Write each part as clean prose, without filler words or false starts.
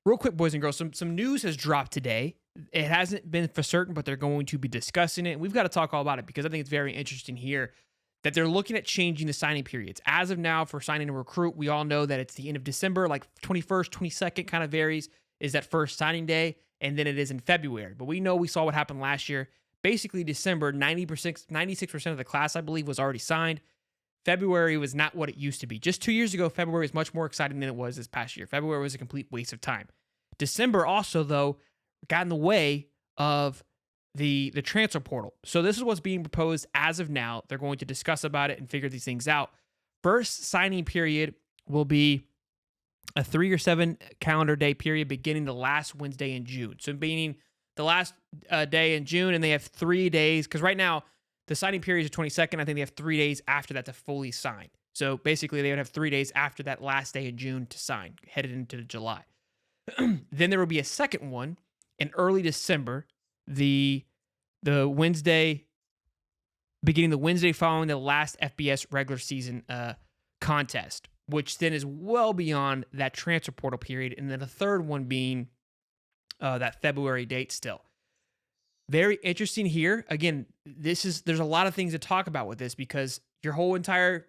Real quick, boys and girls, some news has dropped today. It hasn't been for certain, but they're going to be discussing it. And we've got to talk all about it because I think it's very interesting here that they're looking at changing the signing periods. As of now, for signing a recruit, we all know that it's the end of December, like 21st, 22nd, kind of varies, is that first signing day, and then it is in February. But we know we saw what happened last year. Basically, December, 96% of the class, I believe, was already signed. February was not what it used to be. Just 2 years ago, February was much more exciting than it was this past year. February was a complete waste of time. December also, though, got in the way of the transfer portal. So this is what's being proposed as of now. They're going to discuss about it and figure these things out. First signing period will be a 3 or 7 calendar day period beginning the last Wednesday in June. So meaning the last day in June, and they have 3 days, because right now the signing period is the 22nd. I think they have 3 days after that to fully sign. So basically they would have 3 days after that last day in June to sign, headed into July. Then there will be a second one in early December, the Wednesday, beginning the Wednesday following the last FBS regular season contest, which then is well beyond that transfer portal period. And then the third one being that February date still. Very interesting here. Again, there's a lot of things to talk about with this because your whole entire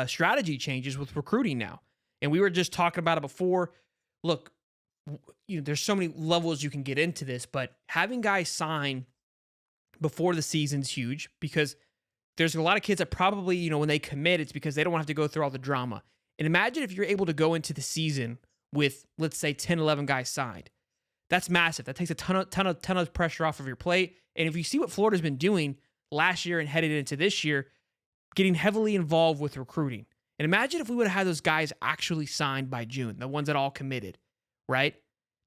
strategy changes with recruiting now. And we were just talking about it before. Look, there's so many levels you can get into this, but having guys sign before the season's huge because there's a lot of kids that probably, when they commit, it's because they don't have to go through all the drama. And imagine if you're able to go into the season with, let's say, 10, 11 guys signed. That's massive. That takes a ton of pressure off of your plate. And if you see what Florida's been doing last year and headed into this year, getting heavily involved with recruiting. And imagine if we would have had those guys actually signed by June, the ones that all committed, right?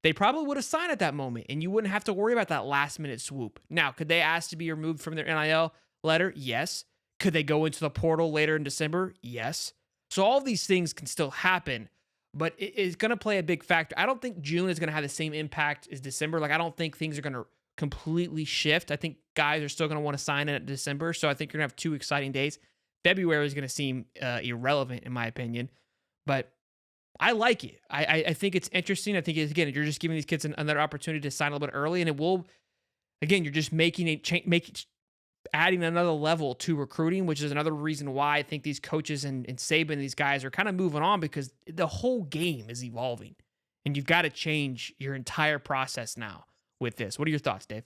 They probably would have signed at that moment, and you wouldn't have to worry about that last-minute swoop. Now, could they ask to be removed from their NIL letter? Yes. Could they go into the portal later in December? Yes. So all of these things can still happen, but it's going to play a big factor. I don't think June is going to have the same impact as December. Like, I don't think things are going to completely shift. I think guys are still going to want to sign in at December, so I think you're going to have 2 exciting days. February is going to seem irrelevant, in my opinion, but I like it. I think it's interesting. I think, again, you're just giving these kids another opportunity to sign a little bit early, and it will, again, you're just adding another level to recruiting, which is another reason why I think these coaches and Saban, these guys are kind of moving on because the whole game is evolving, and you've got to change your entire process now with this. What are your thoughts, Dave?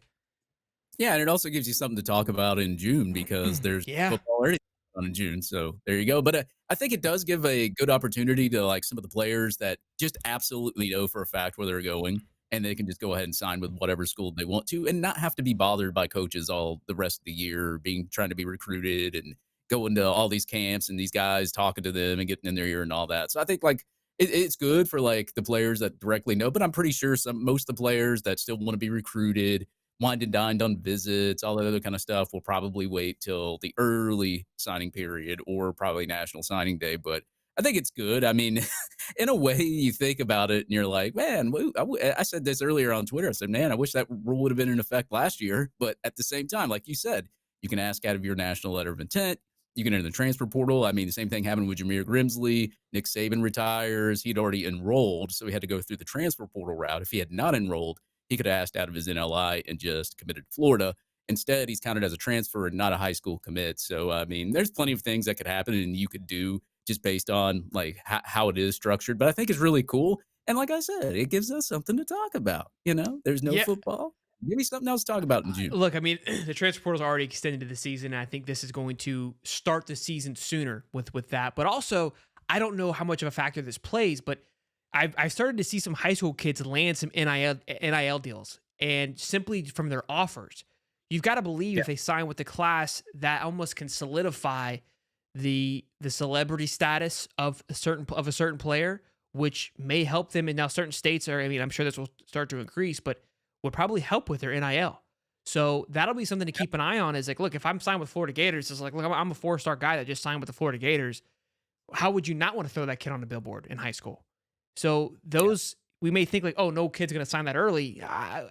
Yeah, and it also gives you something to talk about in June because there's Yeah. football already on in June, so there you go. But I think it does give a good opportunity to like some of the players that just absolutely know for a fact where they're going, and they can just go ahead and sign with whatever school they want to, and not have to be bothered by coaches all the rest of the year, trying to be recruited and going to all these camps and these guys talking to them and getting in their ear and all that. So I think like it's good for like the players that directly know, but I'm pretty sure most of the players that still want to be recruited wined and dined on visits, all that other kind of stuff will probably wait till the early signing period or probably National Signing Day. But I think it's good. I mean, in a way, you think about it and you're like, man, I said this earlier on Twitter. I said, man, I wish that rule would have been in effect last year. But at the same time, like you said, you can ask out of your national letter of intent. You can enter the transfer portal. I mean, the same thing happened with Jameer Grimsley. Nick Saban retires. He'd already enrolled, so he had to go through the transfer portal route. If he had not enrolled, he could have asked out of his NLI and just committed to Florida. Instead, he's counted as a transfer and not a high school commit. So, I mean, there's plenty of things that could happen and you could do just based on like how it is structured. But I think it's really cool. And like I said, it gives us something to talk about. There's no Yeah. football. Give me something else to talk about in June. Look, I mean, the transfer portal is already extended to the season. And I think this is going to start the season sooner with that. But also, I don't know how much of a factor this plays, but I've started to see some high school kids land some NIL deals, and simply from their offers. You've got to believe if they sign with the class, that almost can solidify the celebrity status of a certain player, which may help them. And now certain states are, I mean, I'm sure this will start to increase, but would probably help with their NIL. So that'll be something to keep an eye on. Is like, look, if I'm signed with Florida Gators, it's like, look, I'm a 4-star guy that just signed with the Florida Gators. How would you not want to throw that kid on the billboard in high school? So we may think like, oh, no kid's going to sign that early.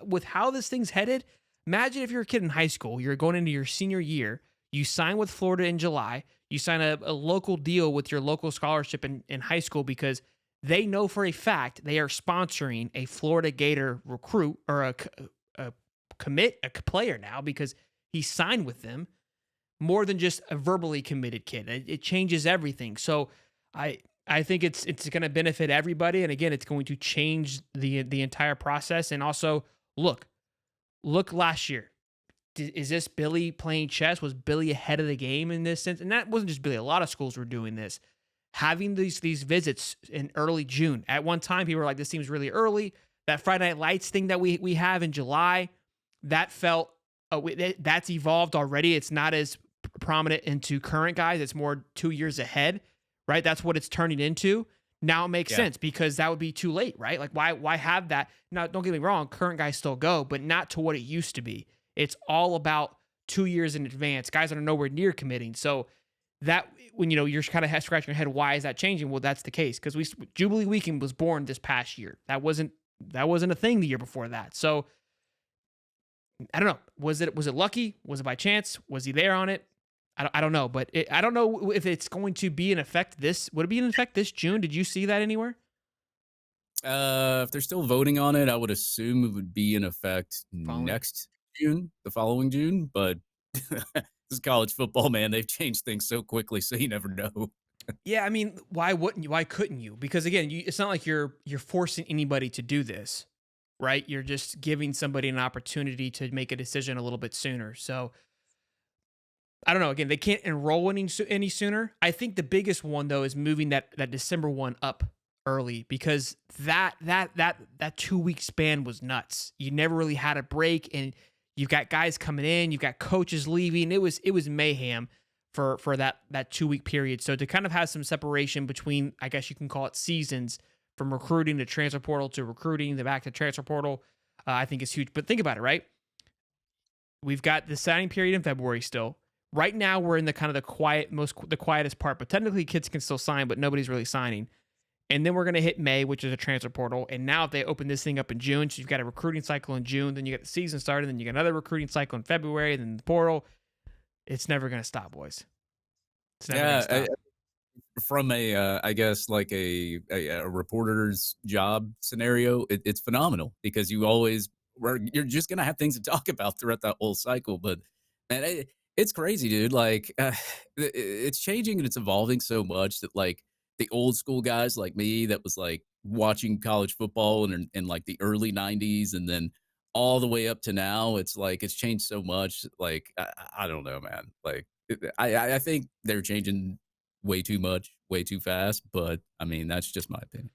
With how this thing's headed, imagine if you're a kid in high school, you're going into your senior year, you sign with Florida in July, you sign a local deal with your local scholarship in high school because they know for a fact they are sponsoring a Florida Gator recruit or a commit, a player now because he signed with them more than just a verbally committed kid. It changes everything. So I I think it's going to benefit everybody, and again, it's going to change the entire process. And also, look look last year. Is this Billy playing chess? Was Billy ahead of the game in this sense? And that wasn't just Billy. A lot of schools were doing this, having these visits in early June. At one time, people were like, "This seems really early." That Friday Night Lights thing that we have in July, that felt that's evolved already. It's not as prominent into current guys. It's more 2 years ahead, right? That's what it's turning into. Now it makes Yeah. sense because that would be too late, right? Like why have that? Now, don't get me wrong, current guys still go, but not to what it used to be. It's all about 2 years in advance. Guys that are nowhere near committing. So that when you're kind of scratching your head, why is that changing? Well, that's the case because we Jubilee Weekend was born this past year. That wasn't a thing the year before that. So I don't know. Was it lucky? Was it by chance? Was he there on it? I don't know, but I don't know if it's going to be in effect this. Would it be in effect this June? Did you see that anywhere? If they're still voting on it, I would assume it would be in effect Following. next June, the following June. But this is college football, man. They've changed things so quickly, so you never know. Yeah, I mean, why wouldn't you? Why couldn't you? Because again, it's not like you're forcing anybody to do this, right? You're just giving somebody an opportunity to make a decision a little bit sooner. So I don't know. Again, they can't enroll any sooner. I think the biggest one though is moving that December one up early because that 2 week span was nuts. You never really had a break, and you've got guys coming in, you've got coaches leaving. It was mayhem for that 2 week period. So to kind of have some separation between, I guess you can call it seasons, from recruiting to transfer portal to recruiting, the back to transfer portal, I think is huge. But think about it, right? We've got the signing period in February still. Right now, we're in the kind of the quietest part, but technically kids can still sign, but nobody's really signing. And then we're going to hit May, which is a transfer portal. And now if they open this thing up in June, so you've got a recruiting cycle in June, then you get the season started, then you get another recruiting cycle in February, then the portal. It's never going to stop, boys. It's never going to Yeah, stop. from a, I guess, like a reporter's job scenario, it's phenomenal because you're just gonna have things to talk about throughout that whole cycle. But man, it's crazy, dude. Like, it's changing and it's evolving so much that like the old school guys like me that was like watching college football in like the early '90s and then all the way up to now, it's like it's changed so much. Like, I don't know, man. Like, I think they're changing way too much, way too fast. But I mean, that's just my opinion.